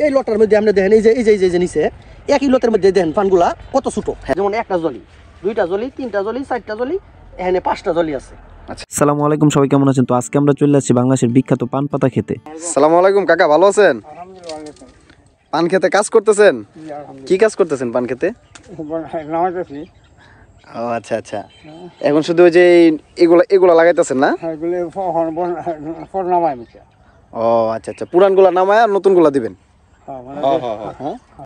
এই লটার মধ্যে আপনি দেখেন এই যে নিচে একই লটের মধ্যে দেখেন পানগুলা কত ছোট, যেমন একটা জলি, দুইটা জলি, তিনটা জলি, চারটা জলি, এখানে 5টা জলি আছে। আসসালামু আলাইকুম, সবাই কেমন আছেন? তো আজকে আমরা চলে আসছি বাংলাদেশের বিখ্যাত পান পাতা খেতে। আসসালামু আলাইকুম কাকা, ভালো আছেন? পান খেতে কাজ করতেছেন? কি কাজ করতেছেন পান খেতে? ও আচ্ছা আচ্ছা, এখন শুধু ওই যে এগুলা লাগাইতেছেন না? ও আচ্ছা আচ্ছা, পুরানগুলা নামায় আর নতুনগুলা দিবেন।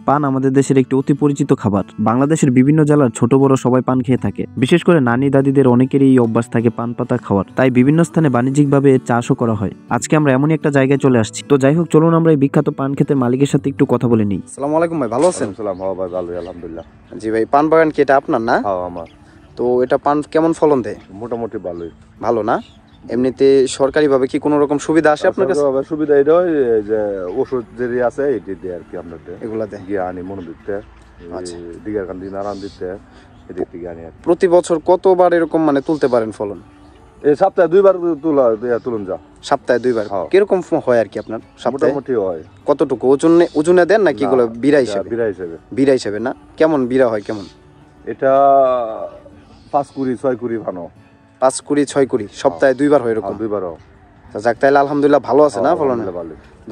পান আমাদের দেশের একটি অতি পরিচিত খাবার। বাংলাদেশের বিভিন্ন জেলার ছোট বড় সবাই পান খেয়ে থাকে। বিশেষ করে নানি দাদিদের অনেকেরই এই অভ্যাস থাকে পান পাতা খাওয়ার, তাই বিভিন্ন স্থানে বাণিজ্যিকভাবে এর চাষও করা হয়। আজকে আমরা এমনই একটা জায়গায় চলে আসছি। তো যাই হোক, চলুন আমরা এই বিখ্যাত পান খেতের মালিকের সাথে একটু কথা বলে নিই। আসসালামু আলাইকুম ভাই, ভালো আছেন? ভাই ভালো, আলহামদুলিল্লাহ। জি ভাই, পান বাগান কি এটা আপনার না? হ্যাঁ আমার। তো এটা পান কেমন ফলন দেয়? মোটামুটি ভালোই। ভালো না? এমনিতে সরকারি ভাবে কি কোনো রকম সুবিধা আসে আপনার কাছে? সুবিধা এটা যে ওষুধ যে আছে এটি দিয়ে আর কি আমরা এগুলা দেয় গিয়ে আনি মনে দিতে, দিঘার কান্দি নারায়ণ দিতে, এদিক থেকে আনি। প্রতি বছর কতবার এরকম মানে তুলতে পারেন ফলন? এই সপ্তাহে 2বার তুলুন যা। সপ্তাহে 2বার? কিরকম হয় আর কি আপনার সপ্তাহে? মোটামুটি হয়। কতটুকু ওজনে দেন নাকি এগুলো বিড়া হিসেবে? বিড়া হিসেবে না? কেমন বিড়া হয় কেমন? এটা 5 কুড়ি 6 কুড়ি ভানো। 5 কুড়ি 6 কুড়ি সপ্তাহে 2বার হয় এরকম? 2বারও। যাক, তাহলে আলহামদুলিল্লাহ ভালো আছে না ফলন?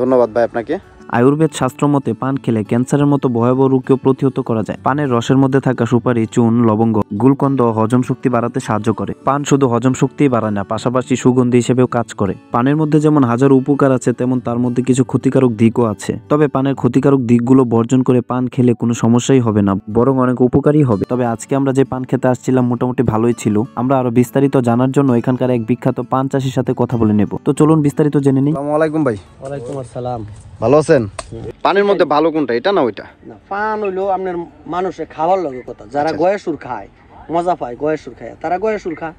ধন্যবাদ ভাই আপনাকে। আয়ুর্বেদ শাস্ত্র মতে পান খেলে ক্যান্সারের মতো ভয়াবহ রোগকেও প্রতিহত করা যায়। পানের রসের মধ্যে থাকা সুপারি, চুন, লবঙ্গ, গুলকন্দ হজম শক্তি বাড়াতে সাহায্য করে। পান শুধু হজম শক্তিই বাড়ায় না, পাশাপাশি সুগন্ধি হিসেবেও কাজ করে। পানের মধ্যে যেমন হাজারো উপকার আছে, তেমন তার মধ্যে কিছু ক্ষতিকারক দিকও আছে। তবে পানের ক্ষতিকারক দিকগুলো বর্জন করে পান খেলে কোনো সমস্যাই হবে না, বরং অনেক উপকারী হবে। তবে আজকে আমরা যে পান খেতে আসছিলাম মোটামুটি ভালোই ছিল। আমরা আরো বিস্তারিত জানার জন্য এখানকার এক বিখ্যাত পান চাষির সাথে কথা বলে নেব। তো চলুন বিস্তারিত জেনে নিই। আসসালামু আলাইকুম ভাই। ওয়ালাইকুম আসসালাম। ভালো আছেন? পানের মধ্যে ভালো কোনটা, এটা না ওইটা? না, পান হইলো আপনার মানুষে খাওয়ার লগে কথা। যারা গয়ের খায় মজা পায়, গয়ের খায় তারা গয়ের খায়,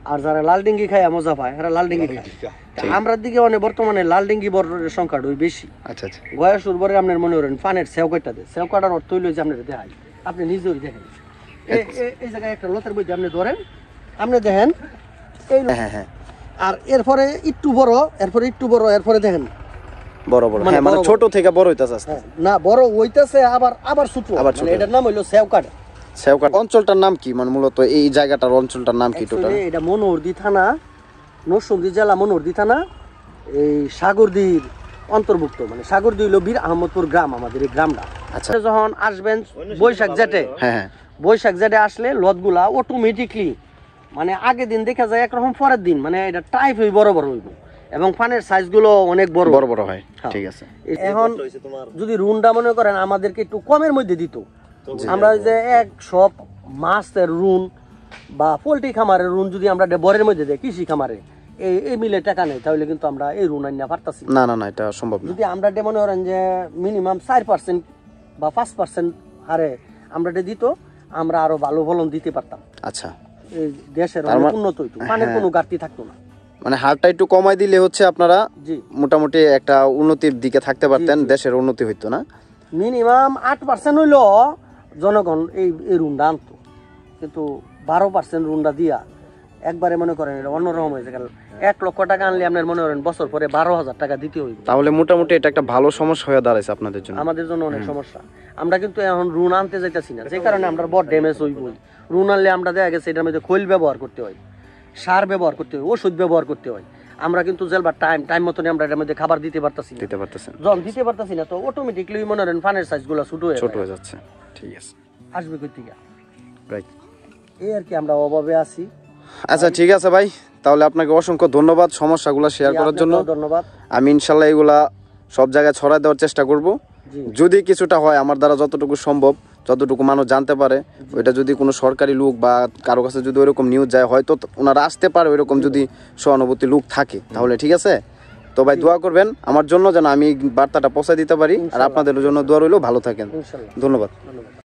আর যারা লাল ডিঙ্গি খায় মজা পায় তারা লাল ডিঙ্গি খায়। আমরা দিকে অনেক বর্তমানে লাল ডিঙ্গি বরের সংখ্যাটা বেশি। আচ্ছা আচ্ছা, গয়ের বরে আপনার মনে করেন পানের সেও কয়টা দেয়, সেও কাটার অর্থ হইলো যে আপনার দেখাই, আপনি নিজেই দেখেন এই জায়গায় একটা লতের মধ্যে আপনি ধরেন, আপনি দেখেন এই। হ্যাঁ, আর এরপরে একটু বড়, এরপরে একটু বড়, এরপরে দেখেন বড় বড়, মানে ছোট থেকে বড় হইতাছে। না, বড় হইতাছে আবার ছোট। মানে এটার নাম হইলো সেওকাট। সেওকাট অঞ্চলটার নাম কি, মানে মূলত এই জায়গাটার অঞ্চলটার নাম কি টোটাল? এটা মনোহরদী থানা, নরসিংদী জেলা, মনোহরদী থানা, এই সাগরদীর অন্তর্ভুক্ত। মানে সাগরদী হইলো বীর আহমদপুর গ্রাম, আমাদের এই গ্রামটা। আচ্ছা, যখন আসবেন বৈশাখ জেটে, হ্যাঁ বৈশাখ জেটে আসলে লতগুলা অটোমেটিকলি মানে আগের দিন দেখা যায় একরকম, পরের দিন মানে এটা টাইপ হই বড় বড় হইব, এবং পানের সাইজ গুলো অনেক বড় বড় বড় হয়। ঠিক আছে। এখন যদি রুনটা মনে করেন আমাদেরকে একটু কমের মধ্যে দিত, আমরা যে এক সব মাছের রুন বা পোল্ট্রি খামারের রুন যদি আমরা বরের মধ্যে দেয় কৃষি খামারে, এই মিলে টাকা নেই, তাহলে কিন্তু আমরা এই রুন আনিয়ে পারতাছি না। না না, এটা সম্ভব না। যদি আমরা মনে করেন যে মিনিমাম 4% বা 5% হারে আমরা দিত, আমরা আরো ভালো ফলন দিতে পারতাম। আচ্ছা, এই দেশের উন্নত হইতো, পানের কোনো ঘাটতি থাকতো না। মানে হারটা একটু কমাই দিলে হচ্ছে আপনারা মোটামুটি একটা উন্নতির দিকে থাকতে পারতেন, দেশের উন্নতি হইতো না? মিনিমাম 8% হইলো জনগণ এই রুনটা আনতো, কিন্তু 12% রুনটা দিয়া একবারে মনে করেন এটা অন্যরকম হয়েছে। 1 লক্ষ টাকা আনলে আপনার মনে করেন বছর পরে 12,000 টাকা দিতে হইব। তাহলে মোটামুটি এটা একটা ভালো সমস্যা হয়ে দাঁড়াইছে আপনাদের জন্য। আমাদের জন্য অনেক সমস্যা। আমরা কিন্তু এখন রুন আনতে যাইতেছি না, যে কারণে আমরা বড় ড্যামেজ হইব। রুন আনলে আমরা দেখা গেছে এটার মধ্যে খৈল ব্যবহার করতে হয়, সার ব্যবহার করতে হয়, ওষুধ ব্যবহার করতে হয়। আমরা কিন্তু জেলবার টাইম মতন আমরা এটার মধ্যে খাবার দিতে পারতাছি যখন দিতে পারতাছি না, তো অটোমেটিকলি মনে করেন পানের সাইজ গুলো ছোট হয়ে যাচ্ছে। ঠিক আছে, আসবে কই থেকে? রাইট, এই আর কি, আমরা অভাবে আছি। আচ্ছা ঠিক আছে ভাই, তাহলে আপনাকে অসংখ্য ধন্যবাদ সমস্যাগুলো শেয়ার করার জন্য। ধন্যবাদ। আমি ইনশাল্লাহ এগুলা সব জায়গায় ছড়াই দেওয়ার চেষ্টা করব। যদি কিছুটা হয় আমার দ্বারা, যতটুকু সম্ভব, যতটুকু মানুষ জানতে পারে, ওইটা যদি কোনো সরকারি লোক বা কারো কাছে যদি ওইরকম নিউজ যায়, হয়তো ওনারা আসতে পারে, ওইরকম যদি সহানুভূতি লোক থাকে তাহলে ঠিক আছে। তো ভাই দোয়া করবেন আমার জন্য, যেন আমি বার্তাটা পৌঁছে দিতে পারি, আর আপনাদের জন্য দোয়া রইলেও। ভালো থাকেন, ধন্যবাদ।